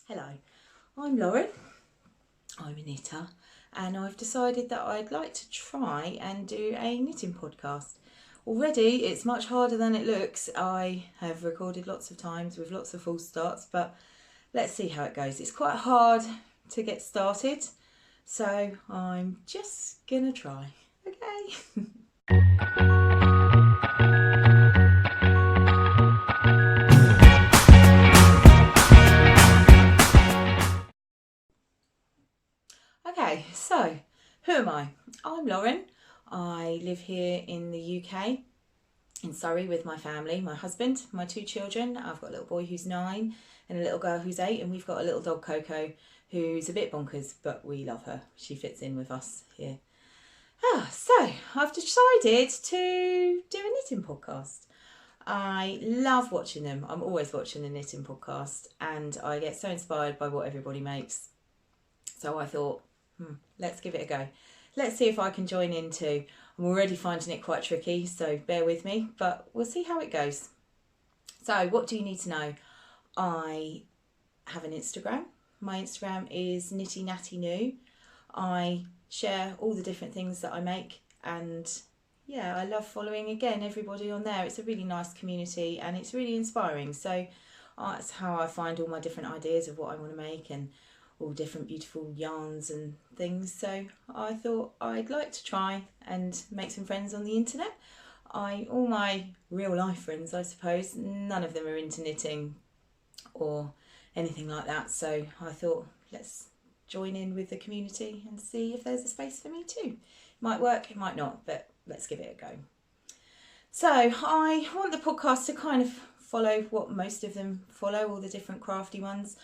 Hello, I'm Lauren, I'm a knitter, and I've decided that I'd like to try and do a knitting podcast. Already it's much harder than it looks. I have recorded lots of times with lots of false starts, but let's see how it goes. It's quite hard to get started, so I'm just gonna try. Okay. Okay, so who am I? I'm Lauren. I live here in the UK, in Surrey, with my family, my husband, my two children. I've got a little boy who's 9 and a little girl who's 8, and we've got a little dog, Coco, who's a bit bonkers, but we love her. She fits in with us here. So I've decided to do a knitting podcast. I love watching them. I'm always watching a knitting podcast, and I get so inspired by what everybody makes. So I thought, let's give it a go. Let's see if I can join in too. I'm already finding it quite tricky, so bear with me, but we'll see how it goes. So what do you need to know? I have an Instagram. My Instagram is Nitty Natty New. I share all the different things that I make, and yeah, I love following everybody on there. It's a really nice community and it's really inspiring. So that's how I find all my different ideas of what I want to make and all different beautiful yarns and things. So I thought I'd like to try and make some friends on the internet. All my real life friends, I suppose, none of them are into knitting or anything like that. So I thought, let's join in with the community and see if there's a space for me too. It might work, it might not, but let's give it a go. So I want the podcast to kind of follow what most of them follow, all the different crafty ones.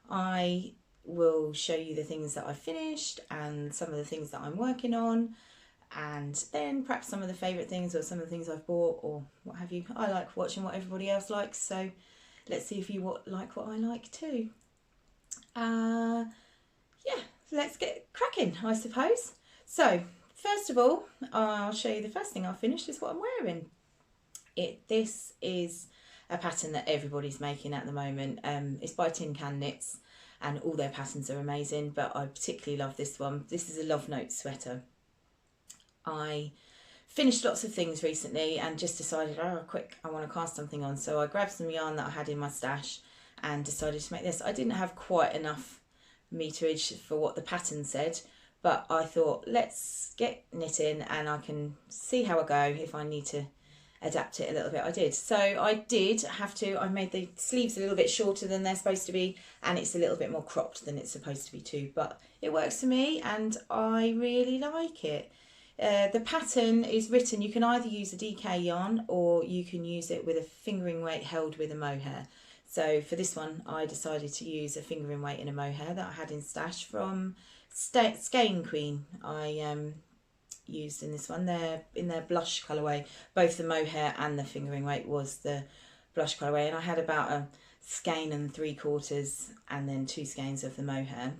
I will show you the things that I've finished and some of the things that I'm working on, and then perhaps some of the favourite things or some of the things I've bought or what have you. I like watching what everybody else likes, so let's see if you like what I like too. Yeah, let's get cracking, I suppose. So first of all, I'll show you the first thing I've finished is what I'm wearing. This is a pattern that everybody's making at the moment. It's by Tin Can Knits, and all their patterns are amazing, but I particularly love this one. This is a Love Note sweater. I finished lots of things recently and just decided, quick, I want to cast something on. So I grabbed some yarn that I had in my stash and decided to make this. I didn't have quite enough meterage for what the pattern said, but I thought, let's get knitting and I can see how I go. If I need to adapt it a little bit, I did. So I made the sleeves a little bit shorter than they're supposed to be, and it's a little bit more cropped than it's supposed to be too, but it works for me and I really like it. The pattern is written, you can either use a DK yarn or you can use it with a fingering weight held with a mohair. So for this one I decided to use a fingering weight and a mohair that I had in stash from Skein Queen. I used in this one. They're in their blush colourway. Both the mohair and the fingering weight was the blush colourway, and I had about a skein and 3/4 and then 2 skeins of the mohair.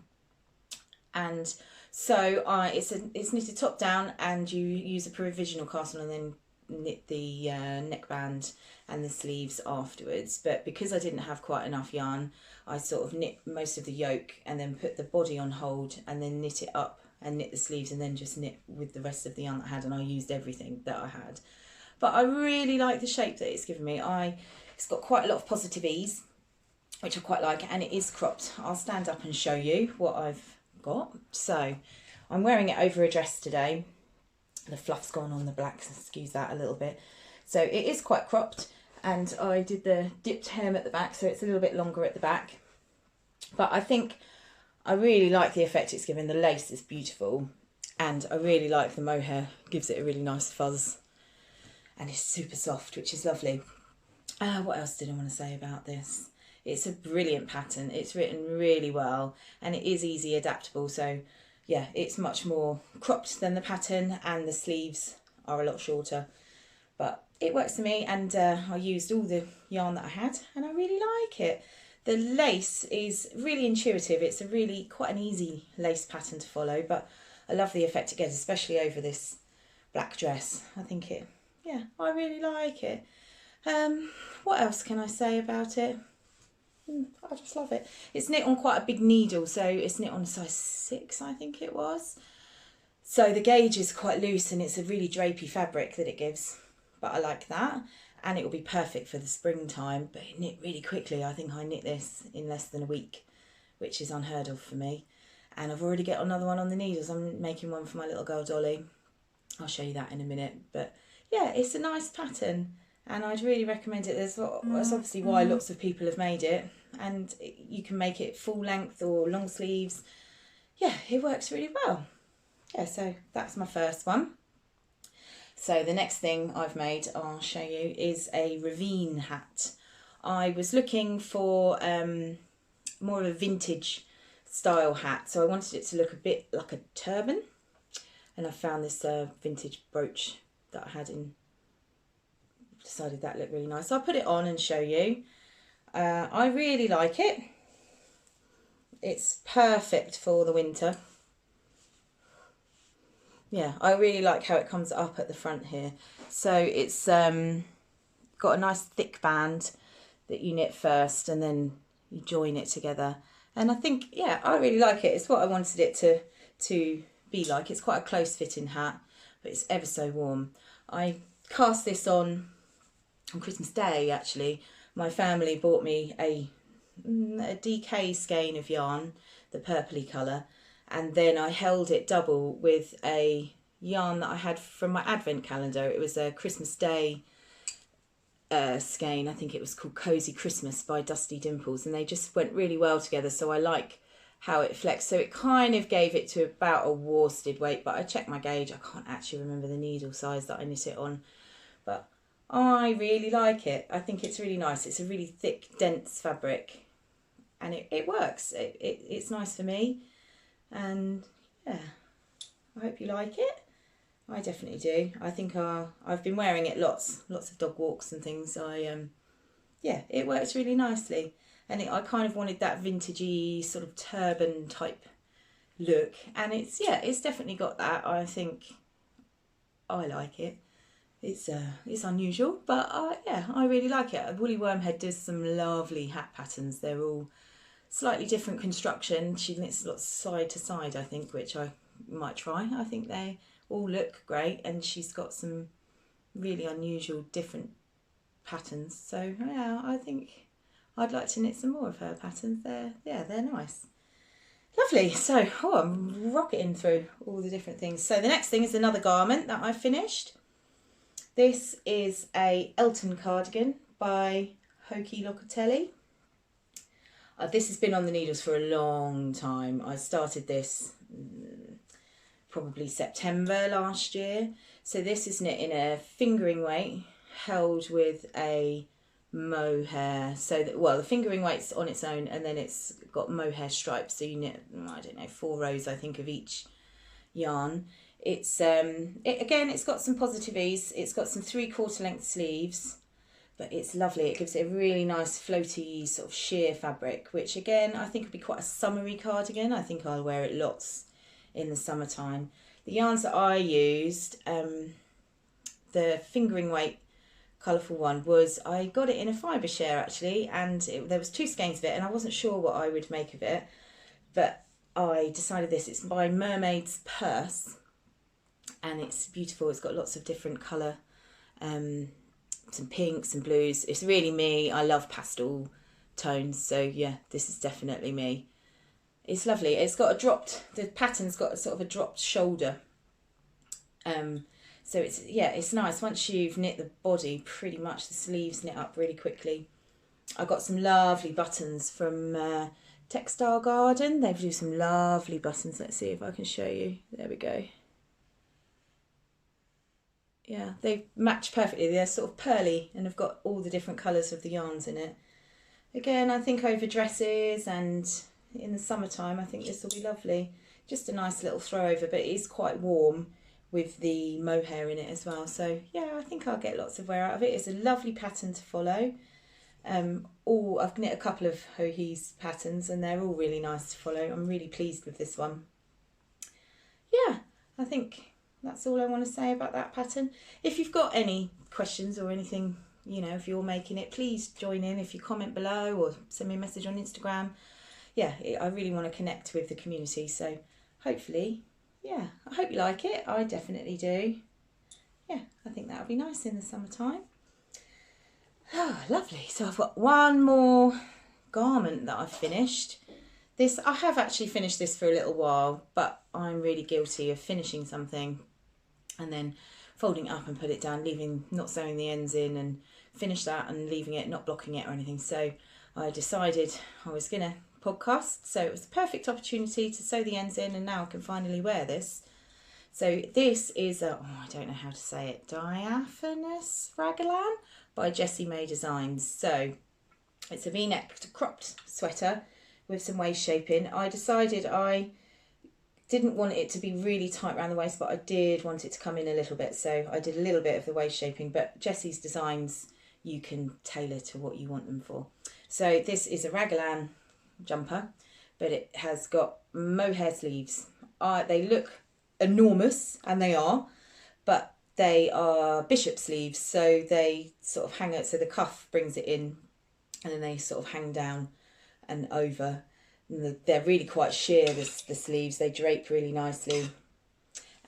And so it's knitted top down, and you use a provisional cast on and then knit the neckband and the sleeves afterwards. But because I didn't have quite enough yarn, I sort of knit most of the yoke and then put the body on hold and then knit it up and knit the sleeves and then just knit with the rest of the yarn that I had, and I used everything that I had. But I really like the shape that it's given me. It's got quite a lot of positive ease, which I quite like, and it is cropped. I'll stand up and show you what I've got. So I'm wearing it over a dress today. The fluff's gone on the black, so excuse that a little bit. So it is quite cropped, and I did the dipped hem at the back, so it's a little bit longer at the back. But I really like the effect it's given. The lace is beautiful, and I really like the mohair. It gives it a really nice fuzz, and it's super soft, which is lovely. What else did I want to say about this? It's a brilliant pattern. It's written really well, and it is easy adaptable. So yeah, it's much more cropped than the pattern, and the sleeves are a lot shorter, but it works for me. And I used all the yarn that I had, and I really like it. The lace is really intuitive. It's a really quite an easy lace pattern to follow, but I love the effect it gives, especially over this black dress. I really like it. What else can I say about it? I just love it. It's knit on quite a big needle, so it's knit on a size 6, I think it was. So the gauge is quite loose and it's a really drapey fabric that it gives, but I like that. And it will be perfect for the springtime, but it knit really quickly. I think I knit this in less than a week, which is unheard of for me. And I've already got another one on the needles. I'm making one for my little girl Dolly. I'll show you that in a minute. But yeah, it's a nice pattern and I'd really recommend it. That's obviously why lots of people have made it, and you can make it full length or long sleeves. Yeah, it works really well. Yeah, so that's my first one. So the next thing I've made, I'll show you, is a ravine hat. I was looking for more of a vintage style hat, so I wanted it to look a bit like a turban, and I found this vintage brooch that I had in, decided that looked really nice. So I'll put it on and show you. I really like it. It's perfect for the winter. Yeah, I really like how it comes up at the front here. So it's got a nice thick band that you knit first and then you join it together. And I think, yeah, I really like it. It's what I wanted it to be like. It's quite a close fitting hat, but it's ever so warm. I cast this on Christmas Day, actually. My family bought me a DK skein of yarn, the purpley colour, and then I held it double with a yarn that I had from my advent calendar. It was a Christmas Day skein. I think it was called Cozy Christmas by Dusty Dimples, and they just went really well together, so I like how it flexed. So it kind of gave it to about a worsted weight, but I checked my gauge. I can't actually remember the needle size that I knit it on, but I really like it. I think it's really nice. It's a really thick, dense fabric, and it works. It's nice for me. And yeah, I hope you like it. I definitely do. I think I've been wearing it lots of dog walks and things. Yeah, it works really nicely, and I kind of wanted that vintagey sort of turban type look, and it's definitely got that. I think I like it. It's unusual, but yeah, I really like it. Woolly Wormhead does some lovely hat patterns. They're all slightly different construction. She knits lots side to side, I think, which I might try. I think they all look great, and she's got some really unusual different patterns. So yeah, I think I'd like to knit some more of her patterns. They're nice. Lovely. So I'm rocketing through all the different things. So the next thing is another garment that I finished. This is a Elton cardigan by Hoki Locatelli. This has been on the needles for a long time. I started this probably September last year. So this is knit in a fingering weight held with a mohair. So that, well, the fingering weight's on its own, and then it's got mohair stripes. So you knit, I don't know, 4 rows I think of each yarn. It's again, it's got some positive ease. It's got some 3/4 length sleeves, but it's lovely. It gives it a really nice floaty sort of sheer fabric, which again I think would be quite a summery cardigan. I think I'll wear it lots in the summertime. The yarns that I used, the fingering weight colourful one, was, I got it in a fibre share actually, and there was 2 skeins of it, and I wasn't sure what I would make of it, but I decided this. It's by Mermaid's Purse, and it's beautiful. It's got lots of different colour, some pinks and blues. It's really me. I love pastel tones, so yeah, this is definitely me. It's lovely. It's got a dropped, the pattern's got a sort of a dropped shoulder. So it's nice. Once you've knit the body, pretty much the sleeves knit up really quickly. I got some lovely buttons from Textile Garden. They do some lovely buttons. Let's see if I can show you. There we go. Yeah, they match perfectly. They're sort of pearly and have got all the different colours of the yarns in it. Again, I think over dresses and in the summertime, I think this will be lovely. Just a nice little throw over, but it is quite warm with the mohair in it as well. So yeah, I think I'll get lots of wear out of it. It's a lovely pattern to follow. I've knit a couple of Hohi's patterns and they're all really nice to follow. I'm really pleased with this one. Yeah, I think that's all I want to say about that pattern. If you've got any questions or anything you know, if you're making it, please join in. If you comment below or send me a message on Instagram. Yeah, I really want to connect with the community. So hopefully, yeah, I hope you like it. I definitely do. Yeah, I think that'll be nice in the summertime. Oh, lovely. So I've got one more garment that I've finished. This, I have actually finished this for a little while, but I'm really guilty of finishing something and then folding it up and put it down, not sewing the ends in, and finish that and leaving it, not blocking it or anything. So I decided I was going to podcast, so it was the perfect opportunity to sew the ends in, and now I can finally wear this. So this is I don't know how to say it, diaphanous raglan by Jessie May Designs. So it's a v-necked cropped sweater with some waist shaping. I decided I didn't want it to be really tight around the waist, but I did want it to come in a little bit, so I did a little bit of the waist shaping. But Jessie's designs, you can tailor to what you want them for. So this is a raglan jumper, but it has got mohair sleeves. They look enormous, and they are, but they are bishop sleeves, so they sort of hang out, so the cuff brings it in, and then they sort of hang down and over. And they're really quite sheer, the sleeves. They drape really nicely,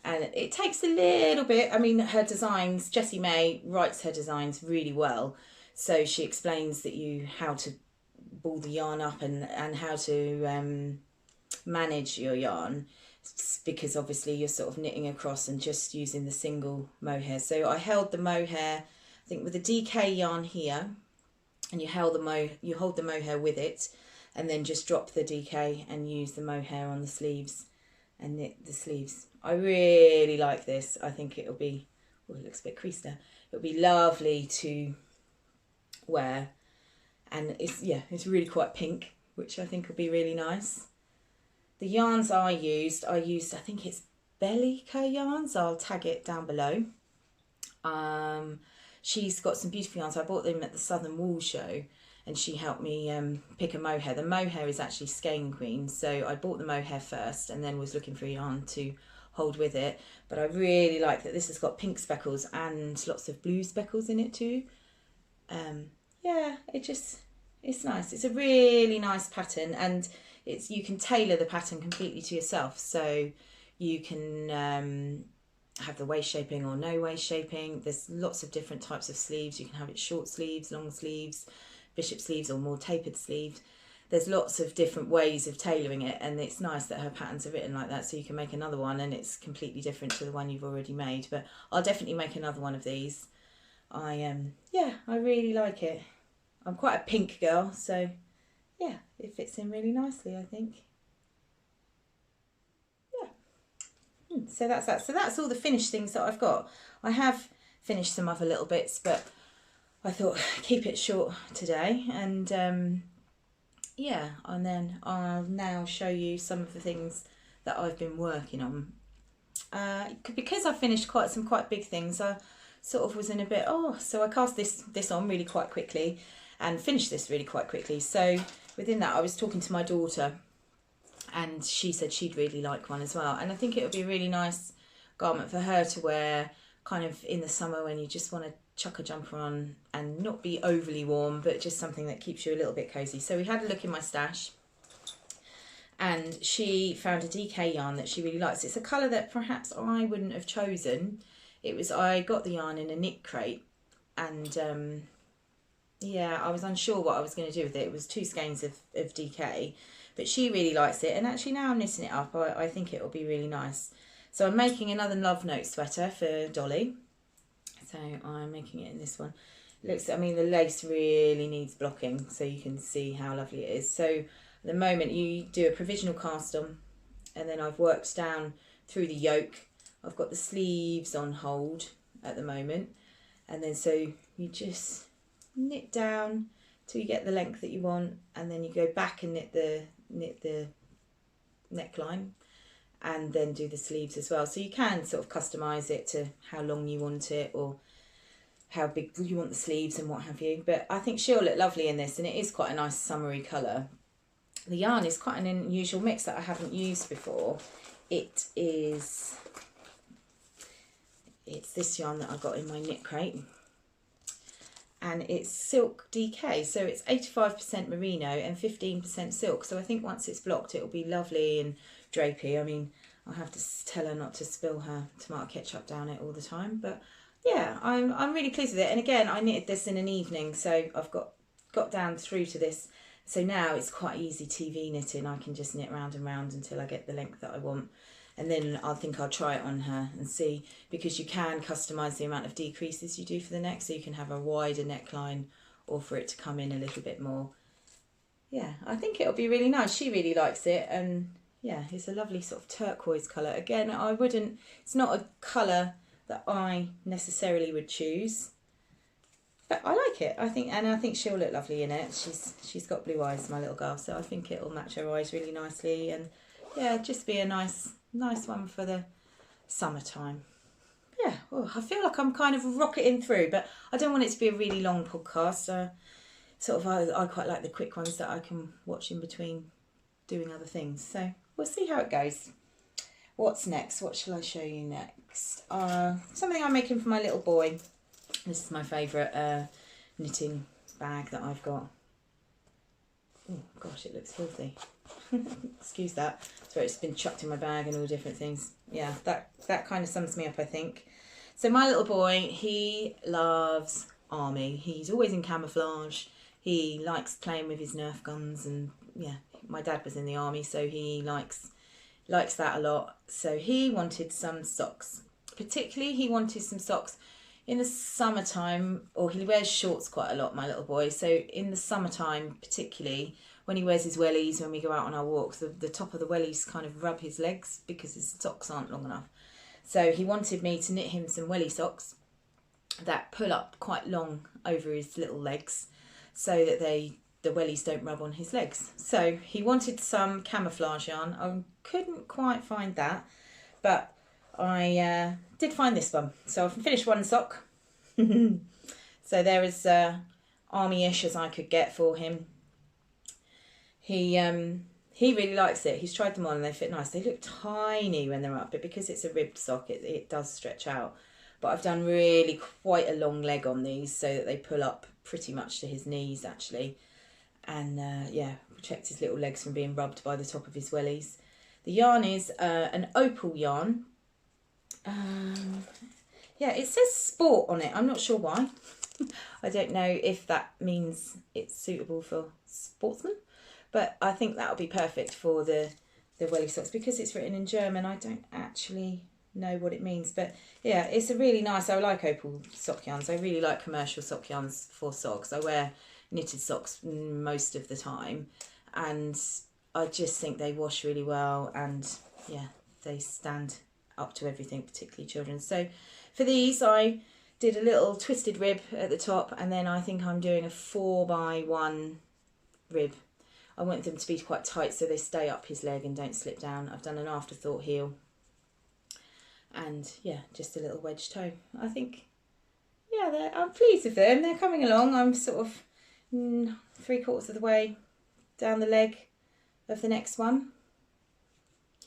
and it takes a little bit. I mean, her designs, Jessie May writes her designs really well, so she explains that how to ball the yarn up and how to manage your yarn, because obviously you're sort of knitting across and just using the single mohair. So I held the mohair, I think, with the DK yarn here, and you hold the mohair with it, and then just drop the DK and use the mohair on the sleeves and knit the sleeves. I really like this. I think it'll be, it looks a bit creased there. It'll be lovely to wear, and it's really quite pink, which I think will be really nice. The yarns I used, I think it's Bellica yarns. I'll tag it down below. She's got some beautiful yarns. I bought them at the Southern Wool Show, and she helped me pick a mohair. The mohair is actually Skein Queen, so I bought the mohair first and then was looking for a yarn to hold with it. But I really like that this has got pink speckles and lots of blue speckles in it too. Yeah, it's nice. It's a really nice pattern, and you can tailor the pattern completely to yourself. So you can have the waist shaping or no waist shaping. There's lots of different types of sleeves. You can have it short sleeves, long sleeves, bishop sleeves, or more tapered sleeves. There's lots of different ways of tailoring it, and it's nice that her patterns are written like that, so you can make another one and it's completely different to the one you've already made. But I'll definitely make another one of these. I really like it. I'm quite a pink girl, so yeah, it fits in really nicely, I think. Yeah. So that's that. So that's all the finished things that I've got. I have finished some other little bits, but I thought keep it short today, and yeah, and then I'll now show you some of the things that I've been working on. Because I finished some quite big things, I sort of was in a bit, so I cast this on really quite quickly and finished this really quite quickly. So within that, I was talking to my daughter, and she said she'd really like one as well, and I think it would be a really nice garment for her to wear kind of in the summer when you just want to chuck a jumper on and not be overly warm, but just something that keeps you a little bit cozy. So we had a look in my stash, and she found a DK yarn that she really likes. It's a colour that perhaps I wouldn't have chosen. I got the yarn in a knit crate, and yeah, I was unsure what I was going to do with it. It was 2 skeins of DK, but she really likes it, and actually now I'm knitting it up, I think it will be really nice. So I'm making another Love Note sweater for Dolly. So I'm making it in this one. I mean, the lace really needs blocking, so you can see how lovely it is. So at the moment you do a provisional cast on, and then I've worked down through the yoke. I've got the sleeves on hold at the moment, and then so you just knit down till you get the length that you want, and then you go back and knit the neckline, and then do the sleeves as well. So you can sort of customise it to how long you want it, or how big you want the sleeves and what have you. But I think she'll look lovely in this, and it is quite a nice summery colour. The yarn is quite an unusual mix that I haven't used before. It's this yarn that I got in my knit crate, and it's silk DK, so it's 85% merino and 15% silk. So I think once it's blocked it'll be lovely and drapey. I mean, I'll have to tell her not to spill her tomato ketchup down it all the time, but yeah, I'm really pleased with it. And again, I knitted this in an evening, so I've got down through to this, so now it's quite easy TV knitting. I can just knit round and round until I get the length that I want, and then I think I'll try it on her and see, because you can customise the amount of decreases you do for the neck, so you can have a wider neckline or for it to come in a little bit more. Yeah, I think it'll be really nice. She really likes it, and yeah, it's a lovely sort of turquoise colour. Again, it's not a colour that I necessarily would choose, but I like it. I think she'll look lovely in it. She's got blue eyes, my little girl, so I think it'll match her eyes really nicely, and yeah, just be a nice one for the summertime. Yeah, oh, I feel like I'm kind of rocketing through, but I don't want it to be a really long podcast. I quite like the quick ones that I can watch in between doing other things. So we'll see how it goes. What's next? What shall I show you next? Something I'm making for my little boy. This is my favourite knitting bag that I've got. Oh gosh, it looks filthy. Excuse that. So it's been chucked in my bag and all different things. Yeah, that kind of sums me up, I think. So my little boy, he loves army. He's always in camouflage. He likes playing with his Nerf guns, and yeah, my dad was in the army, so he likes that a lot. So he wanted some socks. Particularly, he wanted some socks in the summertime, or he wears shorts quite a lot, my little boy. So in the summertime, particularly, when he wears his wellies, when we go out on our walks, the top of the wellies kind of rub his legs because his socks aren't long enough. So he wanted me to knit him some welly socks that pull up quite long over his little legs, so that the wellies don't rub on his legs. So he wanted some camouflage yarn. I couldn't quite find that, but I did find this one. So I've finished one sock. So they're as army-ish as I could get for him. He really likes it. He's tried them on and they fit nice. They look tiny when they're up, but because it's a ribbed sock, it does stretch out. But I've done really quite a long leg on these so that they pull up pretty much to his knees, actually. And yeah, protect his little legs from being rubbed by the top of his wellies. The yarn is an opal yarn. Yeah, it says sport on it. I'm not sure why. I don't know if that means it's suitable for sportsmen, but I think that'll be perfect for the welly socks. Because it's written in German, I don't actually know what it means, but yeah, it's a really nice, I like opal sock yarns. I really like commercial sock yarns for socks. I wear knitted socks most of the time, and I just think they wash really well, and yeah, they stand up to everything, particularly children. So for these, I did a little twisted rib at the top, and then I think I'm doing a 4x1 rib. I want them to be quite tight so they stay up his leg and don't slip down. I've done an afterthought heel, and yeah, just a little wedge toe. I think, yeah, I'm pleased with them. They're coming along. I'm sort of 3/4 of the way down the leg of the next one.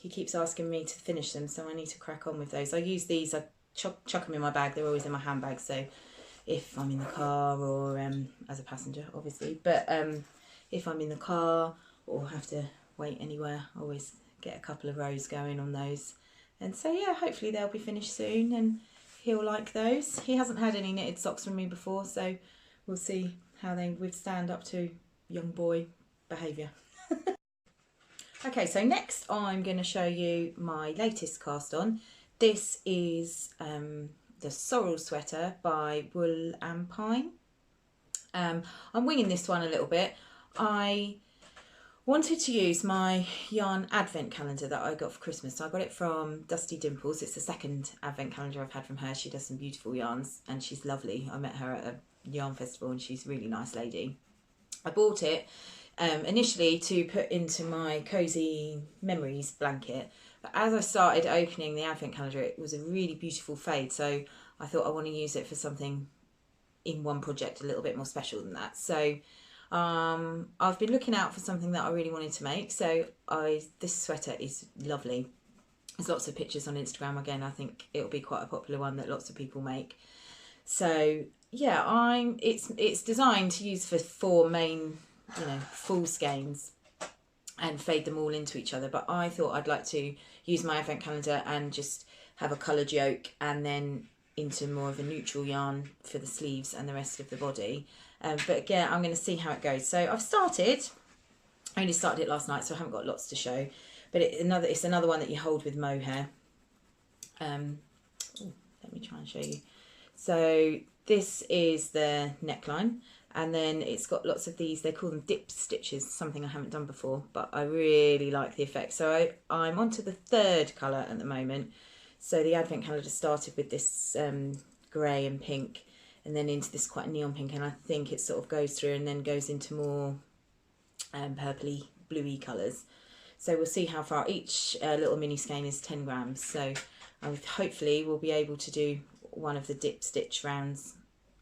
He keeps asking me to finish them, so I need to crack on with those. I use these, I chuck them in my bag. They're always in my handbag, so if I'm in the car or as a passenger, obviously, but if I'm in the car or have to wait anywhere, I always get a couple of rows going on those. And so yeah, hopefully they'll be finished soon and he'll like those. He hasn't had any knitted socks from me before, so we'll see how they withstand up to young boy behaviour. Okay, so next I'm going to show you my latest cast on. This is the Sorrel sweater by Wool and Pine. I'm winging this one a little bit. I wanted to use my yarn advent calendar that I got for Christmas. So I got it from Dusty Dimples. It's the second advent calendar I've had from her. She does some beautiful yarns and she's lovely. I met her at a yarn festival and she's a really nice lady. I bought it initially to put into my Cozy Memories blanket, but as I started opening the advent calendar, it was a really beautiful fade, so I thought I want to use it for something in one project a little bit more special than that. So I've been looking out for something that I really wanted to make, so this sweater is lovely. There's lots of pictures on Instagram. Again, I think it'll be quite a popular one that lots of people make. So yeah, it's designed to use for 4 main, full skeins and fade them all into each other. But I thought I'd like to use my advent calendar and just have a coloured yoke and then into more of a neutral yarn for the sleeves and the rest of the body. But again, I'm going to see how it goes. So I've started. I only started it last night, so I haven't got lots to show. But it's another one that you hold with mohair. Let me try and show you. So this is the neckline. And then it's got lots of these, they call them dip stitches, something I haven't done before, but I really like the effect. So I'm on to the 3rd colour at the moment. So the advent calendar started with this grey and pink, and then into this quite neon pink, and I think it sort of goes through and then goes into more purpley, bluey colours. So we'll see how far. Each little mini skein is 10 grams, so hopefully we'll be able to do one of the dip stitch rounds,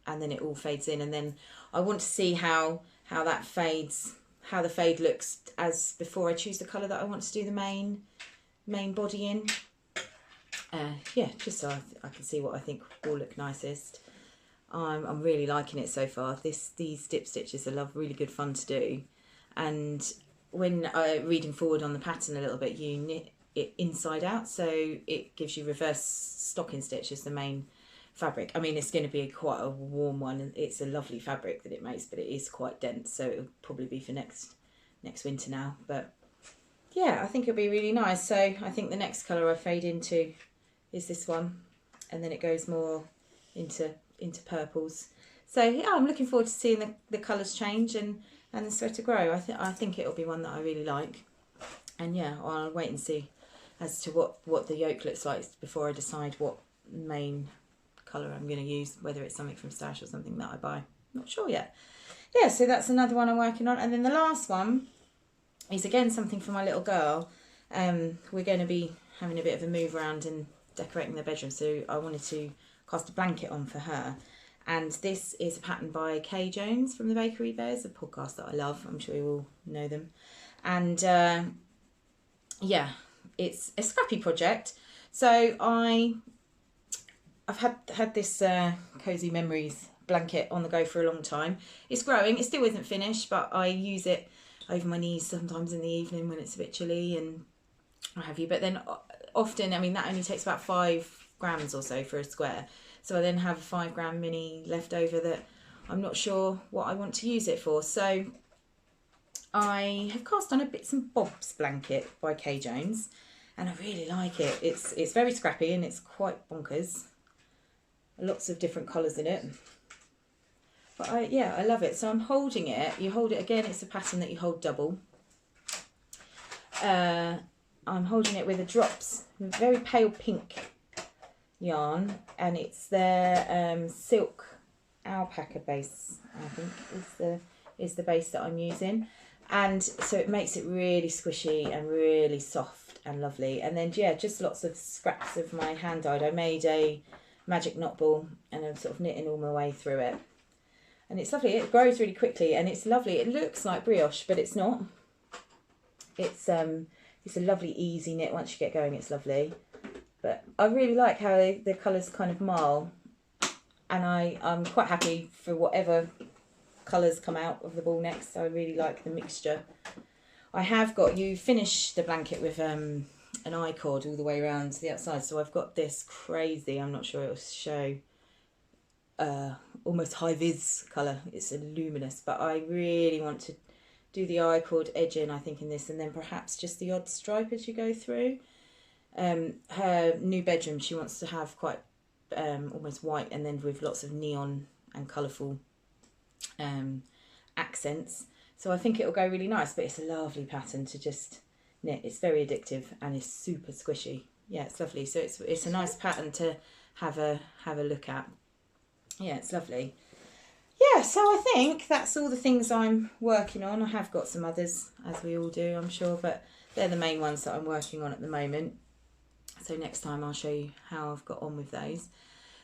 and then it all fades in, and then I want to see how that fades, how the fade looks as before I choose the colour that I want to do the main body in. Yeah, just so I can see what I think will look nicest. I'm really liking it so far. These dip stitches are really good fun to do, and when reading forward on the pattern a little bit, you knit it inside out, so it gives you reverse stocking stitch as the main fabric. I mean, it's going to be quite a warm one, and it's a lovely fabric that it makes, but it is quite dense, so it'll probably be for next winter now. But yeah, I think it'll be really nice. So I think the next colour I fade into is this one, and then it goes more into purples. So yeah, I'm looking forward to seeing the colours change and the sweater grow. I think it'll be one that I really like, and yeah, I'll wait and see as to what the yoke looks like before I decide what main colour I'm going to use, whether it's something from Stash or something that I buy. Not sure yet. Yeah, so that's another one I'm working on. And then the last one is again something for my little girl. We're going to be having a bit of a move around and decorating the bedroom, so I wanted to cast a blanket on for her. And this is a pattern by Kay Jones from the Bakery Bears, a podcast that I love. I'm sure you all know them. And yeah, it's a scrappy project. So I've had this Cozy Memories blanket on the go for a long time. It's growing. It still isn't finished, but I use it over my knees sometimes in the evening when it's a bit chilly and what have you. But then often, I mean, that only takes about 5 grams or so for a square. So I then have a 5 gram mini left over that I'm not sure what I want to use it for. So I have cast on a Bits and Bobs blanket by Kay Jones, and I really like it. It's very scrappy and it's quite bonkers. Lots of different colours in it. But I love it. So I'm holding it. You hold it again. It's a pattern that you hold double. I'm holding it with a drops, very pale pink yarn, and it's their silk alpaca base, I think is the base that I'm using. And so it makes it really squishy and really soft and lovely. And then yeah, just lots of scraps of my hand dyed. I made a magic knot ball and I'm sort of knitting all my way through it. And it's lovely. It grows really quickly and it's lovely. It looks like brioche, but it's not. It's a lovely easy knit. Once you get going, it's lovely. But I really like how the colours kind of marl, and I'm quite happy for whatever colours come out of the ball next. I really like the mixture. I have got, you finish the blanket with an I-cord all the way around to the outside, so I've got this crazy, I'm not sure it'll show, almost high-vis colour. It's a luminous, but I really want to do the I-cord edging, I think, in this, and then perhaps just the odd stripe as you go through. Her new bedroom, she wants to have quite almost white, and then with lots of neon and colourful accents. So I think it'll go really nice, but it's a lovely pattern to just knit. It's very addictive and it's super squishy. Yeah, it's lovely. So it's a nice pattern to have a look at. Yeah, it's lovely. Yeah, so I think that's all the things I'm working on. I have got some others, as we all do, I'm sure, but they're the main ones that I'm working on at the moment. So next time I'll show you how I've got on with those.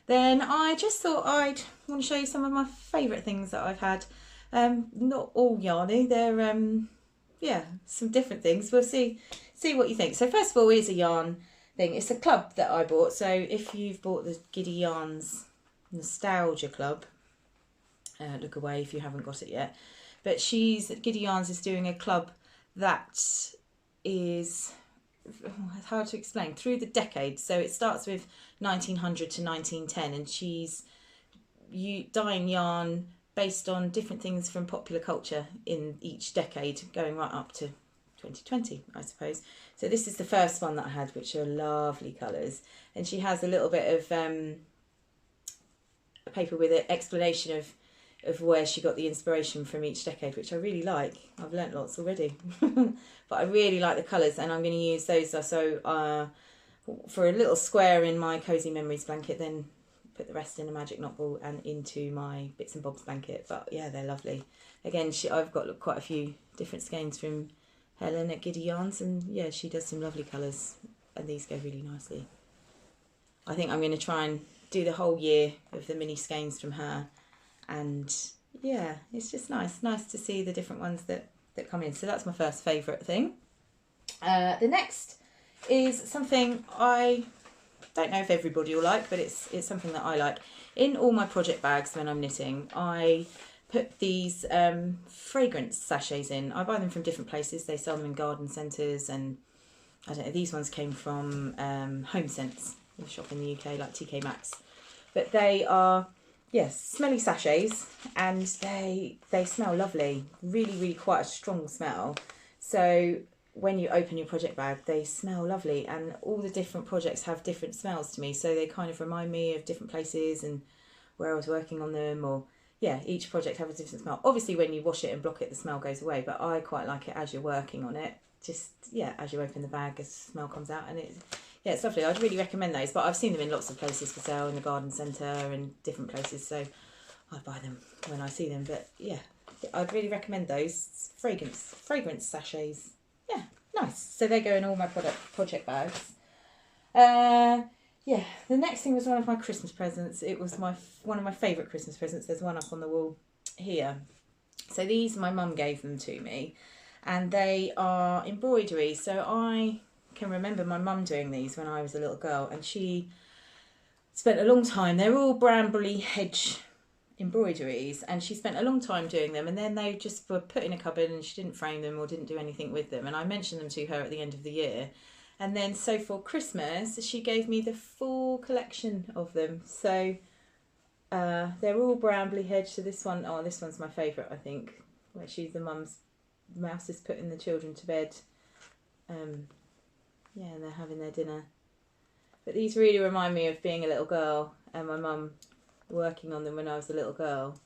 Then I just thought I'd want to show you some of my favourite things that I've had. Not all yarny, they're yeah, some different things. We'll see what you think. So first of all, here's a yarn thing. It's a club that I bought. So if you've bought the Giddy Yarns Nostalgia Club, look away if you haven't got it yet. But Giddy Yarns is doing a club that is, it's hard to explain, through the decades. So it starts with 1900 to 1910, and she's dyeing yarn based on different things from popular culture in each decade, going right up to 2020, I suppose. So this is the first one that I had, which are lovely colours. And she has a little bit of a paper with an explanation of where she got the inspiration from each decade, which I really like. I've learnt lots already. But I really like the colours, and I'm going to use those so for a little square in my Cozy Memories blanket, then put the rest in a magic knot ball and into my Bits and Bobs blanket. But yeah, they're lovely. Again, I've got quite a few different skeins from Helen at Giddy Yarns, and yeah, she does some lovely colours, and these go really nicely. I think I'm going to try and do the whole year of the mini skeins from her, and yeah, it's just nice to see the different ones that come in. So that's my first favourite thing. The next is something I don't know if everybody will like, but it's something that I like. In all my project bags when I'm knitting, I put these fragrance sachets in. I buy them from different places. They sell them in garden centres, and I don't know, these ones came from Home Sense, a shop in the UK like TK Maxx. But they are, yes, smelly sachets, and they smell lovely. Really quite a strong smell. So when you open your project bag, they smell lovely, and all the different projects have different smells to me. So they kind of remind me of different places and where I was working on them, or yeah, each project has a different smell. Obviously, when you wash it and block it, the smell goes away, but I quite like it as you're working on it. Just, yeah, as you open the bag, a smell comes out, and it's lovely. I'd really recommend those, but I've seen them in lots of places for sale, in the garden centre and different places, so I buy them when I see them. But yeah, I'd really recommend those fragrance sachets. Yeah, nice. So they go in all my project bags. Yeah, the next thing was one of my Christmas presents. It was one of my favourite Christmas presents. There's one up on the wall here. So these, my mum gave them to me, and they are embroideries. So I can remember my mum doing these when I was a little girl, and she spent a long time. They're all brambly hedge embroideries, and she spent a long time doing them, and then they just were put in a cupboard, and she didn't frame them or didn't do anything with them. And I mentioned them to her at the end of the year, and then so for Christmas she gave me the full collection of them. So they're all brambly hedge. So this one's my favourite, I think, where the mouse is putting the children to bed, yeah, and they're having their dinner. But these really remind me of being a little girl, and my mum working on them when I was a little girl.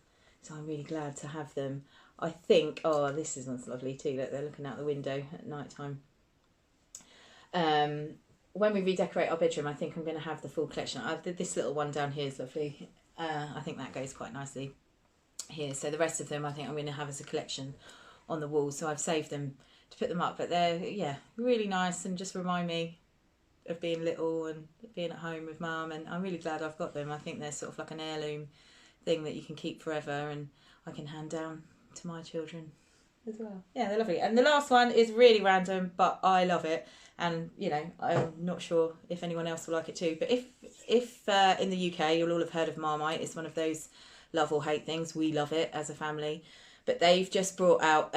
So I'm really glad to have them. I think, oh, this one's lovely too. Look, they're looking out the window at night time. When we redecorate our bedroom, I think I'm going to have the full collection. This little one down here is lovely. I think that goes quite nicely here. So the rest of them I think I'm going to have as a collection on the wall. So I've saved them to put them up. But they're, yeah, really nice and just remind me of being little and being at home with mum, and I'm really glad I've got them. I think they're sort of like an heirloom thing that you can keep forever, and I can hand down to my children as well. Yeah, they're lovely. And the last one is really random, but I love it, and you know, I'm not sure if anyone else will like it too, but if in the UK you'll all have heard of Marmite. It's one of those love or hate things. We love it as a family, but they've just brought out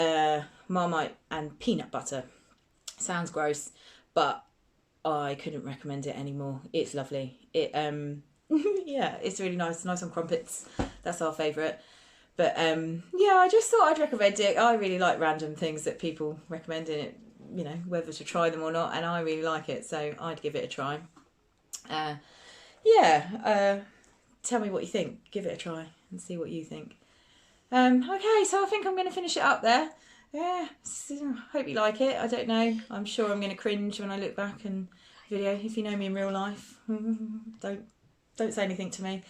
Marmite and peanut butter. Sounds gross, but I couldn't recommend it anymore. It's lovely. It yeah, it's really nice on crumpets. That's our favourite. But yeah, I just thought I'd recommend it. I really like random things that people recommend in it, you know, whether to try them or not, and I really like it, so I'd give it a try. Tell me what you think. Give it a try and see what you think. Okay, so I think I'm going to finish it up there. Yeah, hope you like it. I don't know. I'm sure I'm going to cringe when I look back and video. If you know me in real life, don't say anything to me.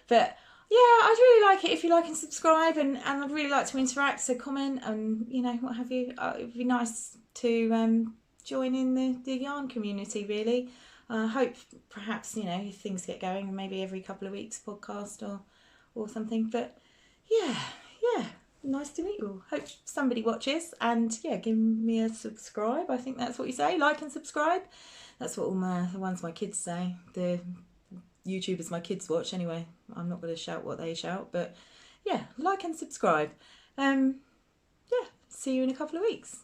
But yeah, I'd really like it if you like and subscribe, and I'd really like to interact. So comment and you know what have you. It'd be nice to join in the yarn community. Really, I hope perhaps you know if things get going, maybe every couple of weeks podcast or something. But yeah. Nice to meet you. Hope somebody watches, and yeah, give me a subscribe. I think that's what you say. Like and subscribe. That's what the ones my kids say. The YouTubers my kids watch anyway. I'm not going to shout what they shout, but yeah, like and subscribe. Yeah, see you in a couple of weeks.